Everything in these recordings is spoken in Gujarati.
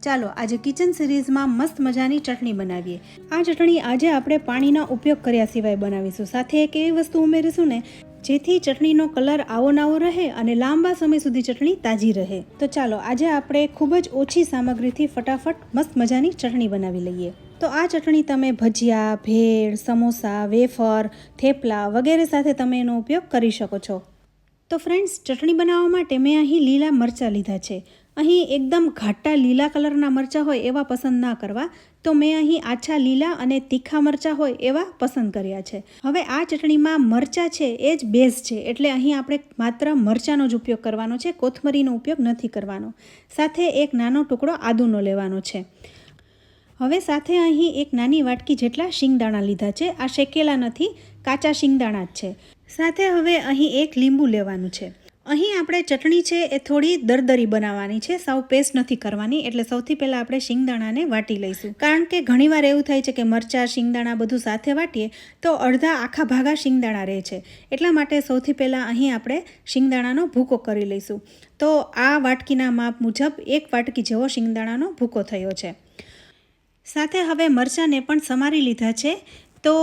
ચાલો આજે કિચન સિરીઝમાં મસ્ત મજાની ચટણી બનાવીએ। આ ચટણી આજે આપણે પાણીનો ઉપયોગ કર્યા સિવાય બનાવીશું। સાથે એક એવી વસ્તુ ઉમેરીશું ને જેથી ચટણીનો કલર આવો નાવો રહે અને લાંબા સમય સુધી ચટણી તાજી રહે। તો ચાલો આજે આપણે ખૂબ જ ઓછી સામગ્રીથી ફટાફટ મસ્ત મજાની ચટણી બનાવી લઈએ। તો આ ચટણી તમે ભજીયા, ભેળ, સમોસા, વેફર, થેપલા વગેરે સાથે તમે એનો ઉપયોગ કરી શકો છો। તો ફ્રેન્ડ્સ, ચટણી બનાવવા માટે મેં અહીં લીલા મરચાં લીધા છે। અહીં એકદમ ઘાટા લીલા કલરના મરચાં હોય એવા પસંદ ના કરવા, તો મેં અહીં આછા લીલા અને તીખા મરચાં હોય એવા પસંદ કર્યા છે। હવે આ ચટણીમાં મરચાં છે એ જ બેઝ છે, એટલે અહીં આપણે માત્ર મરચાંનો જ ઉપયોગ કરવાનો છે, કોથમરીનો ઉપયોગ નથી કરવાનો। સાથે એક નાનો ટુકડો આદુનો લેવાનો છે। હવે સાથે અહીં એક નાની વાટકી જેટલા શિંગદાણા લીધા છે। આ શેકેલા નથી, કાચા શિંગદાણા જ છે। સાથે હવે અહીં એક લીંબુ લેવાનું છે। અહીં આપણે ચટણી છે એ થોડી દરદરી બનાવવાની છે, સાવ પેસ્ટ નથી કરવાની। એટલે સૌથી પહેલાં આપણે શિંગદાણાને વાટી લઈશું, કારણ કે ઘણીવાર એવું થાય છે કે મરચાં, શિંગદાણા બધું સાથે વાટીએ તો અડધા આખા ભાગા શિંગદાણા રહે છે। એટલા માટે સૌથી પહેલાં અહીં આપણે શિંગદાણાનો ભૂકો કરી લઈશું। તો આ વાટકીના માપ મુજબ એક વાટકી જેવો શિંગદાણાનો ભૂકો થયો છે। સાથે હવે મરચાંને પણ સમારી લીધા છે, તો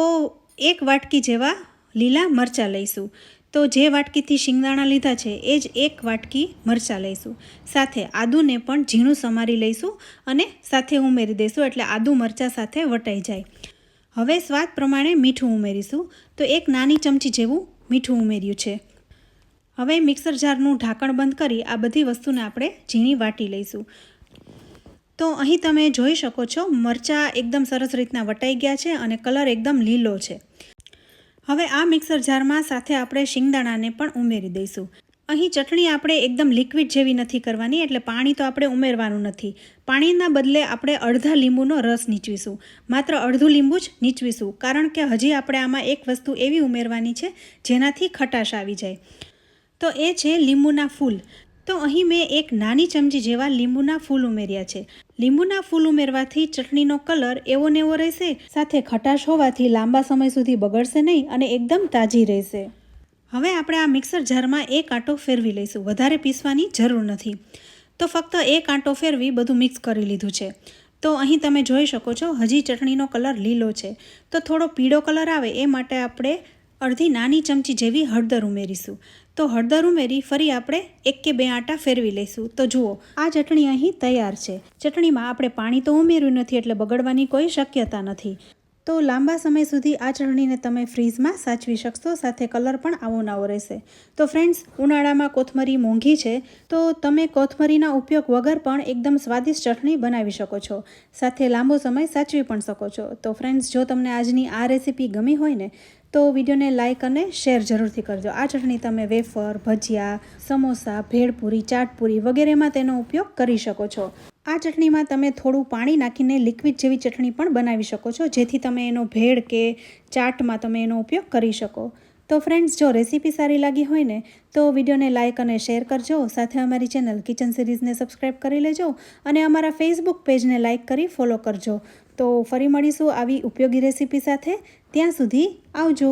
એક વાટકી જેવા લીલા મરચાં લઈશું। તો જે વાટકીથી શિંગદાણા લીધા છે એ જ એક વાટકી મરચાં લઈશું। સાથે આદુને પણ ઝીણું સમારી લઈશું અને સાથે ઉમેરી દઈશું, એટલે આદુ મરચાં સાથે વટાઈ જાય। હવે સ્વાદ પ્રમાણે મીઠું ઉમેરીશું। તો એક નાની ચમચી જેવું મીઠું ઉમેર્યું છે। હવે મિક્સર જારનું ઢાંકણ બંધ કરી આ બધી વસ્તુને આપણે ઝીણી વાટી લઈશું। તો અહીં તમે જોઈ શકો છો, મરચાં એકદમ સરસ રીતના વટાઈ ગયા છે અને કલર એકદમ લીલો છે। હવે આ મિક્સર જારમાં સાથે આપણે શિંગદાણાને પણ ઉમેરી દઈશું। અહીં ચટણી આપણે એકદમ લિક્વિડ જેવી નથી કરવાની, એટલે પાણી તો આપણે ઉમેરવાનું નથી। પાણીના બદલે આપણે અડધા લીંબુનો રસ નીચવીશું, માત્ર અડધું લીંબુ જ નીચવીશું, કારણ કે હજી આપણે આમાં એક વસ્તુ એવી ઉમેરવાની છે જેનાથી ખટાશ આવી જાય, તો એ છે લીંબુના ફૂલ। તો અહીં મેં એક નાની ચમચી જેવા લીંબુના ફૂલ ઉમેર્યા છે। લીંબુના ફૂલ ઉમેરવાથી ચટણીનો કલર એવો ને એવો રહેશે, સાથે ખટાશ હોવાથી લાંબા સમય સુધી બગડશે નહીં અને એકદમ તાજી રહેશે। હવે આપણે આ મિક્સર જારમાં એક આંટો ફેરવી લઈશું, વધારે પીસવાની જરૂર નથી। તો ફક્ત એક આંટો ફેરવી બધું મિક્સ કરી લીધું છે। તો અહીં તમે જોઈ શકો છો, હજી ચટણીનો કલર લીલો છે, તો થોડો પીળો કલર આવે એ માટે આપણે અડધી નાની ચમચી જેવી હળદર ઉમેરીશું। તો હળદર ઉમેરી ફરી આપણે 1 કે 2 આંટા ફેરવી લઈશું। તો જુઓ, આ ચટણી અહીં તૈયાર છે। ચટણીમાં આપણે પાણી તો ઉમેર્યું નથી, એટલે બગડવાની કોઈ શક્યતા નથી। તો લાંબા સમય સુધી આ ચટણીને તમે ફ્રીઝમાં સાચવી શકશો, સાથે કલર પણ આવો નાવો રહેશે। તો ફ્રેન્ડ્સ, ઉનાળામાં કોથમરી મોંઘી છે, તો તમે કોથમરીના ઉપયોગ વગર પણ એકદમ સ્વાદિષ્ટ ચટણી બનાવી શકો છો, સાથે લાંબો સમય સાચવી પણ શકો છો। તો ફ્રેન્ડ્સ, જો તમને આજની આ રેસીપી ગમી હોય ને તો વિડીયોને લાઇક અને શેર જરૂરથી કરજો। આ ચટણી તમે વેફર, ભજીયા, સમોસા, ભેળપૂરી, ચાટપૂરી વગેરેમાં તેનો ઉપયોગ કરી શકો છો। આ ચટણીમાં તમે થોડું પાણી નાખીને લિક્વિડ જેવી ચટણી પણ બનાવી શકો છો, જેથી તમે એનો ભેળ કે ચાટમાં તમે એનો ઉપયોગ કરી શકો। તો ફ્રેન્ડ્સ, જો રેસીપી સારી લાગી હોય ને તો વિડીયોને લાઇક અને શેર કરજો, સાથે અમારી ચેનલ કિચન સિરીઝને સબસ્ક્રાઈબ કરી લેજો અને અમારા ફેસબુક પેજને લાઇક કરી ફોલો કરજો। તો ફરી મળીશું આવી ઉપયોગી રેસીપી સાથે। ત્યાં સુધી આવજો।